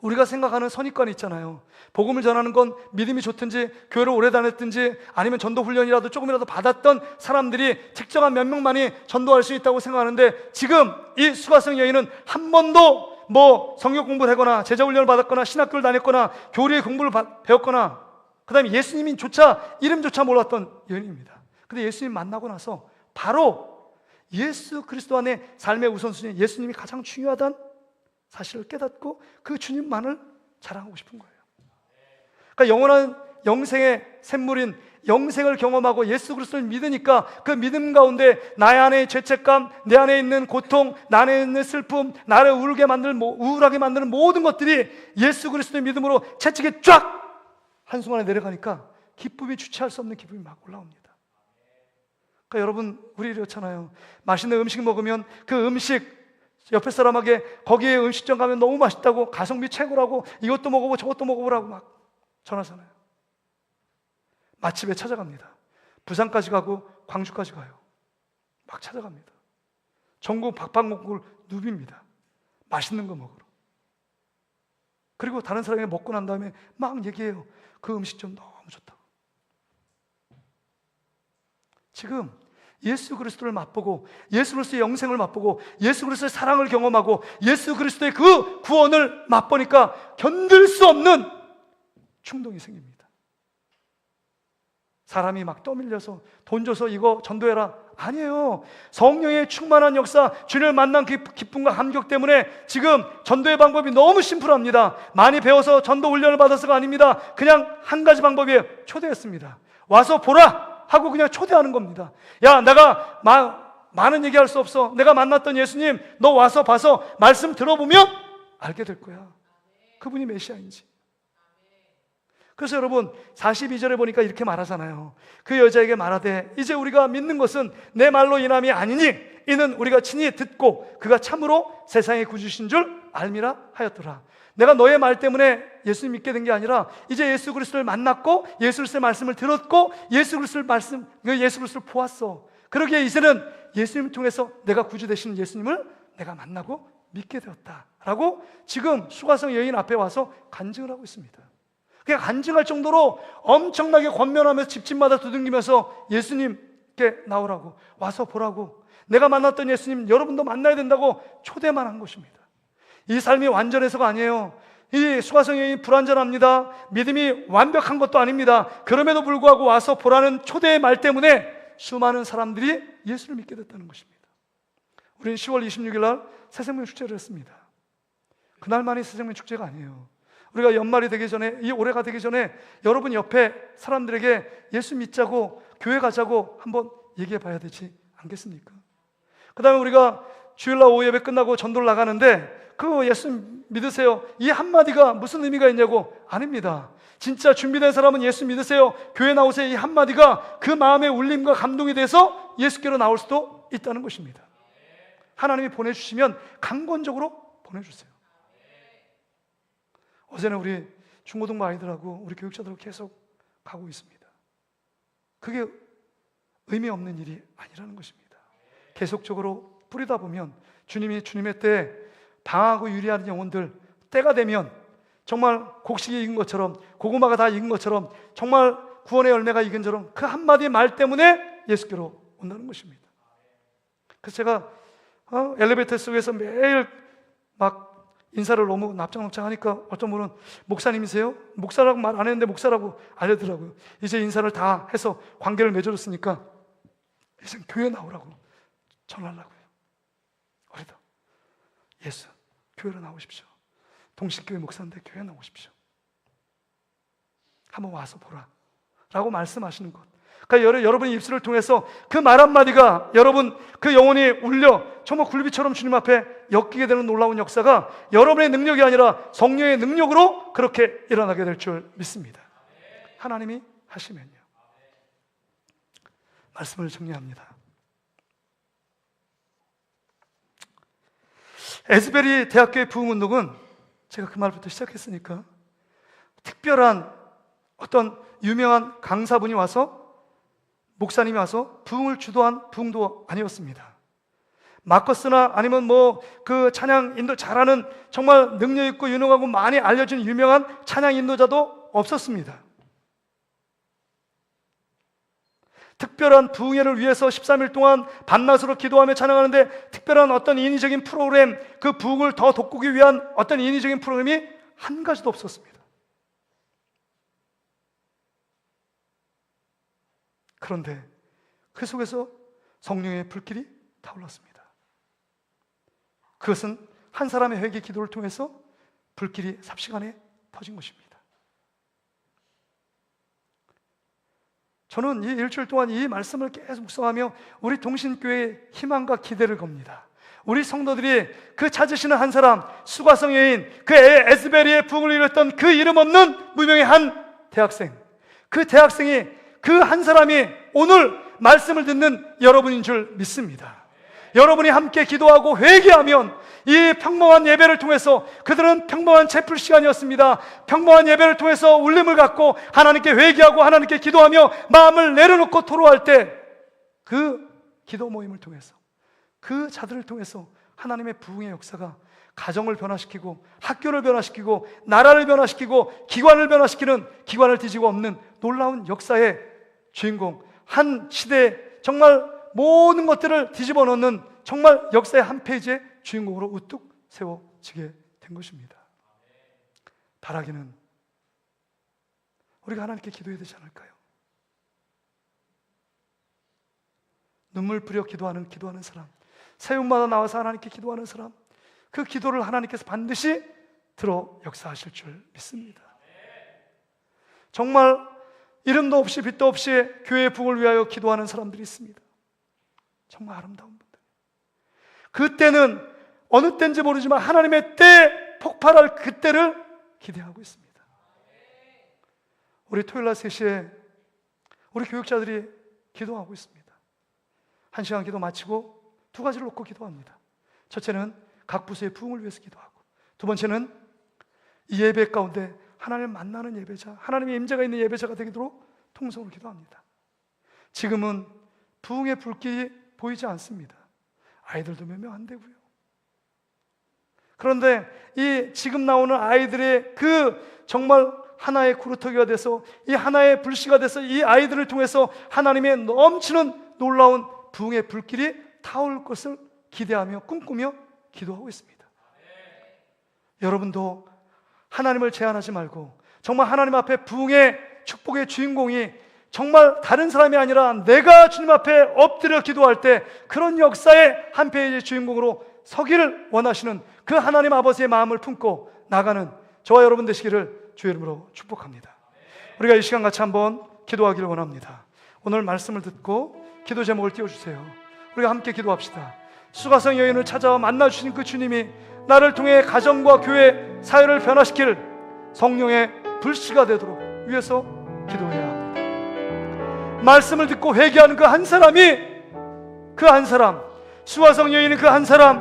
A: 우리가 생각하는 선입관이 있잖아요. 복음을 전하는 건 믿음이 좋든지 교회를 오래 다녔든지 아니면 전도 훈련이라도 조금이라도 받았던 사람들이 특정한 몇 명만이 전도할 수 있다고 생각하는데, 지금 이 수가성 여인은 한 번도 성경 공부를 하거나 제자 훈련을 받았거나 신학교를 다녔거나 교리의 공부를 배웠거나, 그 다음에 예수님조차 이름조차 몰랐던 여인입니다. 근데 예수님 만나고 나서 바로 예수 그리스도 안에 삶의 우선순위, 예수님이 가장 중요하다는 사실을 깨닫고 그 주님만을 자랑하고 싶은 거예요. 그러니까 영원한 영생의 샘물인 영생을 경험하고 예수 그리스도를 믿으니까 그 믿음 가운데 나의 안에 죄책감, 내 안에 있는 고통, 나 안에 있는 슬픔, 나를 우울하게 만드는 모든 것들이 예수 그리스도의 믿음으로 채찍에 쫙 한순간에 내려가니까 기쁨이 주체할 수 없는 기쁨이 막 올라옵니다. 그러니까 여러분, 우리 이렇잖아요. 맛있는 음식 먹으면 그 음식 옆에 사람에게 거기에 음식점 가면 너무 맛있다고, 가성비 최고라고, 이것도 먹어보고 저것도 먹어보라고 막 전하잖아요. 맛집에 찾아갑니다. 부산까지 가고 광주까지 가요. 막 찾아갑니다. 전국 박박목을 누빕니다. 맛있는 거 먹으러. 그리고 다른 사람이 먹고 난 다음에 막 얘기해요. 그 음식점 너무 좋다고. 지금 예수 그리스도를 맛보고 예수 그리스도의 영생을 맛보고 예수 그리스도의 사랑을 경험하고 예수 그리스도의 그 구원을 맛보니까 견딜 수 없는 충동이 생깁니다. 사람이 막 떠밀려서 돈 줘서 이거 전도해라. 아니에요. 성령의 충만한 역사, 주님을 만난 그 기쁨과 감격 때문에 지금 전도의 방법이 너무 심플합니다. 많이 배워서 전도 훈련을 받아서가 아닙니다. 그냥 한 가지 방법이에요. 초대했습니다. 와서 보라 하고 그냥 초대하는 겁니다. 야, 내가 많은 얘기할 수 없어. 내가 만났던 예수님, 너 와서 봐서 말씀 들어보면 알게 될 거야. 그분이 메시아인지. 그래서 여러분 42절에 보니까 이렇게 말하잖아요. 그 여자에게 말하되 이제 우리가 믿는 것은 내 말로 인함이 아니니 이는 우리가 친히 듣고 그가 참으로 세상의 구주신 줄 알미라 하였더라. 내가 너의 말 때문에 예수님 믿게 된 게 아니라 이제 예수 그리스도를 만났고 예수 그리스도의 말씀을 들었고 예수 그리스도를 보았어. 그러기에 이제는 예수님을 통해서 내가 구주 되시는 예수님을 내가 만나고 믿게 되었다라고 지금 수가성 여인 앞에 와서 간증을 하고 있습니다. 그냥 간증할 정도로 엄청나게 권면하면서 집집마다 두들기면서 예수님께 나오라고, 와서 보라고, 내가 만났던 예수님 여러분도 만나야 된다고 초대만 한 것입니다. 이 삶이 완전해서가 아니에요. 이 수가성 여인이 불완전합니다. 믿음이 완벽한 것도 아닙니다. 그럼에도 불구하고 와서 보라는 초대의 말 때문에 수많은 사람들이 예수를 믿게 됐다는 것입니다. 우리는 10월 26일 날 새생명 축제를 했습니다. 그날만이 새생명 축제가 아니에요. 우리가 연말이 되기 전에, 이 올해가 되기 전에 여러분 옆에 사람들에게 예수 믿자고, 교회 가자고 한번 얘기해 봐야 되지 않겠습니까? 그 다음에 우리가 주일날 오후 예배 끝나고 전도를 나가는데 그 예수 믿으세요, 이 한마디가 무슨 의미가 있냐고. 아닙니다. 진짜 준비된 사람은 예수 믿으세요, 교회 나오세요, 이 한마디가 그 마음의 울림과 감동이 돼서 예수께로 나올 수도 있다는 것입니다. 하나님이 보내주시면 강권적으로 보내주세요. 어제는 우리 중고등부 아이들하고 우리 교육자들하고 계속 가고 있습니다. 그게 의미 없는 일이 아니라는 것입니다. 계속적으로 뿌리다 보면 주님이 주님의 때에 방하고 유리하는 영혼들, 때가 되면 정말 곡식이 익은 것처럼, 고구마가 다 익은 것처럼, 정말 구원의 열매가 익은 것처럼 그 한마디 말 때문에 예수께로 온다는 것입니다. 그래서 제가 엘리베이터 속에서 매일 막 인사를 너무 납작납작 하니까 어떤 분은 목사님이세요? 목사라고 말 안 했는데 목사라고 알려더라고요. 이제 인사를 다 해서 관계를 맺어줬으니까 이제 교회 나오라고 전하려고요. 어리다. 예수, 교회로 나오십시오. 동식교회 목사인데 교회 나오십시오. 한번 와서 보라 라고 말씀하시는 것. 그러니까 여러분의 입술을 통해서 그 말 한마디가 여러분 그 영혼이 울려 정말 굴비처럼 주님 앞에 엮이게 되는 놀라운 역사가 여러분의 능력이 아니라 성령의 능력으로 그렇게 일어나게 될 줄 믿습니다. 하나님이 하시면요. 말씀을 정리합니다. 에스베리 대학교의 부흥운동은 제가 그 말부터 시작했으니까 특별한 어떤 유명한 강사분이 와서, 목사님이 와서 부흥을 주도한 부흥도 아니었습니다. 마커스나 아니면 그 찬양 인도 잘하는 정말 능력 있고 유능하고 많이 알려진 유명한 찬양 인도자도 없었습니다. 특별한 부흥회를 위해서 13일 동안 밤낮으로 기도하며 찬양하는데 특별한 어떤 인위적인 프로그램, 그 부흥을 더 돋구기 위한 어떤 인위적인 프로그램이 한 가지도 없었습니다. 그런데 그 속에서 성령의 불길이 타올랐습니다. 그것은 한 사람의 회개 기도를 통해서 불길이 삽시간에 퍼진 것입니다. 저는 이 일주일 동안 이 말씀을 계속 묵상하며 우리 동신교회의 희망과 기대를 겁니다. 우리 성도들이 그 찾으시는 한 사람, 수가성 여인, 그 에스베리의 부흥을 이뤘던 그 이름 없는 무명의 한 대학생, 그 대학생이, 그 한 사람이 오늘 말씀을 듣는 여러분인 줄 믿습니다. 여러분이 함께 기도하고 회개하면 이 평범한 예배를 통해서, 그들은 평범한 채플 시간이었습니다. 평범한 예배를 통해서 울림을 갖고 하나님께 회개하고 하나님께 기도하며 마음을 내려놓고 토로할 때, 그 기도 모임을 통해서, 그 자들을 통해서 하나님의 부흥의 역사가 가정을 변화시키고 학교를 변화시키고 나라를 변화시키고 기관을 변화시키는, 기관을 뒤지고 없는 놀라운 역사의 주인공, 한 시대에 정말 모든 것들을 뒤집어 놓는 정말 역사의 한 페이지의 주인공으로 우뚝 세워지게 된 것입니다. 바라기는 우리가 하나님께 기도해야 되지 않을까요? 눈물 뿌려 기도하는 사람, 새움마다 나와서 하나님께 기도하는 사람, 그 기도를 하나님께서 반드시 들어 역사하실 줄 믿습니다. 정말 이름도 없이 빛도 없이 교회의 부흥을 위하여 기도하는 사람들이 있습니다. 정말 아름다운 분들. 그때는 어느 때인지 모르지만 하나님의 때 폭발할 그때를 기대하고 있습니다. 우리 토요일 날 3시에 우리 교육자들이 기도하고 있습니다. 1시간 기도 마치고 2가지를 놓고 기도합니다. 첫째는 각 부서의 부흥을 위해서 기도하고, 두 번째는 이 예배 가운데 하나님을 만나는 예배자, 하나님의 임재가 있는 예배자가 되도록 통성으로 기도합니다. 지금은 부흥의 불길이 보이지 않습니다. 아이들도 몇 명 안 되고요. 그런데 이 지금 나오는 아이들의 그 정말 하나의 구루터기가 돼서, 이 하나의 불씨가 돼서 이 아이들을 통해서 하나님의 넘치는 놀라운 부흥의 불길이 타올 것을 기대하며 꿈꾸며 기도하고 있습니다. 여러분도 하나님을 제한하지 말고 정말 하나님 앞에 부흥의 축복의 주인공이 정말 다른 사람이 아니라 내가 주님 앞에 엎드려 기도할 때 그런 역사의 한 페이지의 주인공으로 서기를 원하시는 그 하나님 아버지의 마음을 품고 나가는 저와 여러분 되시기를 주의 이름으로 축복합니다. 우리가 이 시간 같이 한번 기도하기를 원합니다. 오늘 말씀을 듣고 기도 제목을 띄워주세요. 우리가 함께 기도합시다. 수가성 여인을 찾아와 만나주신 그 주님이 나를 통해 가정과 교회, 사회를 변화시킬 성령의 불씨가 되도록 위해서 기도해야 합니다. 말씀을 듣고 회개하는 그 한 사람이, 그 한 사람, 수가성 여인이 그 한 사람,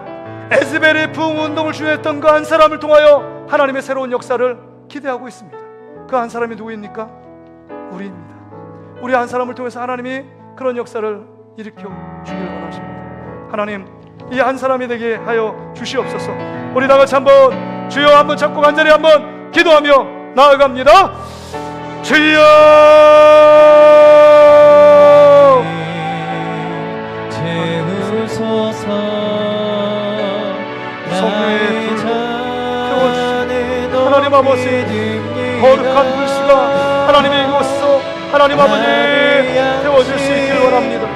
A: 에스벨의 부흥 운동을 주도했던 그 한 사람을 통하여 하나님의 새로운 역사를 기대하고 있습니다. 그 한 사람이 누구입니까? 우리입니다. 우리 한 사람을 통해서 하나님이 그런 역사를 일으켜 주기를 원하십니다. 하나님, 이 한 사람이 되게 하여 주시옵소서. 우리 다 같이 한번 주여 한번 잡고 간절히 한번 기도하며 나아갑니다. 주여
B: 채우소서.
A: 성령의 불을 태워주시고 하나님 아버지 거룩한 불씨가 하나님의 이곳에서 하나님 아버지 태워줄 수 있기를 원합니다.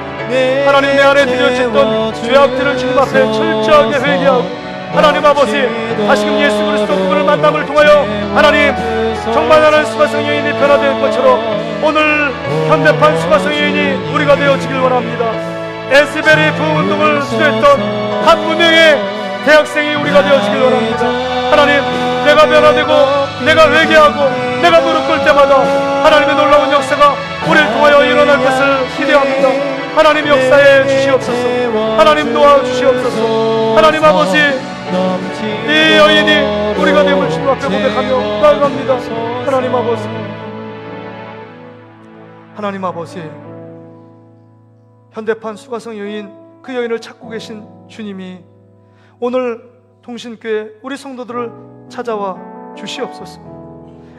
A: 하나님 내 안에 들여졌던 죄악들을 주님 앞에 철저하게 회개하고 하나님 아버지 다시금 예수 그리스도 그분을 만남을 통하여 하나님 정말 나는 수가성 여인이 변화될 것처럼 오늘 현대판 수가성 여인이 우리가 되어지길 원합니다. 에스베리 부흥운동을 주도했던 한 무명의 대학생이 우리가 되어지길 원합니다. 하나님, 내가 변화되고 내가 회개하고 내가 무릎 꿇을 때마다 하나님의 놀라운 역사가 우리를 통하여 일어날 것을 기대합니다. 하나님 역사에 주시옵소서. 하나님 도와주시옵소서. 하나님 아버지, 이 여인이 우리가 됨을 주님 앞에 고백하며 나아갑니다. 하나님 아버지, 하나님 아버지, 현대판 수가성 여인, 그 여인을 찾고 계신 주님이 오늘 통신교회 우리 성도들을 찾아와 주시옵소서.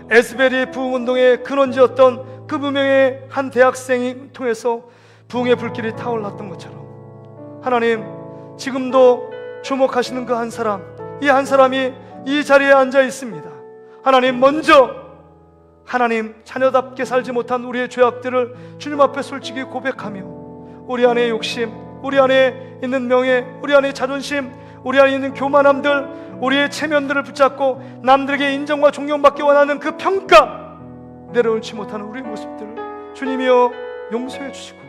A: 에스베리 부흥운동의 근원지였던 그 무명의 한 대학생이 통해서 부흥의 불길이 타올랐던 것처럼 하나님, 지금도 주목하시는 그 한 사람, 이 한 사람이 이 자리에 앉아 있습니다. 하나님, 먼저 하나님 자녀답게 살지 못한 우리의 죄악들을 주님 앞에 솔직히 고백하며 우리 안에 욕심, 우리 안에 있는 명예, 우리 안에 자존심, 우리 안에 있는 교만함들, 우리의 체면들을 붙잡고 남들에게 인정과 존경받기 원하는 그 평가 내려놓지 못하는 우리의 모습들을 주님이여 용서해 주시고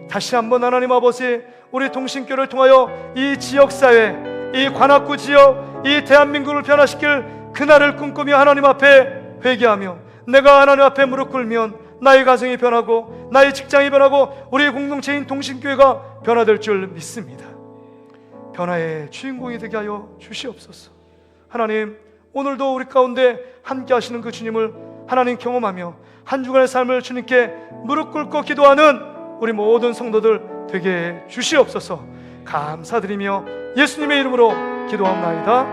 A: 다시 한번 하나님 아버지 우리 동신교를 통하여 이 지역사회, 이 관악구 지역, 이 대한민국을 변화시킬 그날을 꿈꾸며 하나님 앞에 회개하며 내가 하나님 앞에 무릎 꿇으면 나의 가정이 변하고 나의 직장이 변하고 우리 공동체인 동신교회가 변화될 줄 믿습니다. 변화의 주인공이 되게 하여 주시옵소서. 하나님, 오늘도 우리 가운데 함께 하시는 그 주님을 하나님 경험하며 한 주간의 삶을 주님께 무릎 꿇고 기도하는 우리 모든 성도들 되게 해 주시옵소서. 감사드리며 예수님의 이름으로 기도합나이다.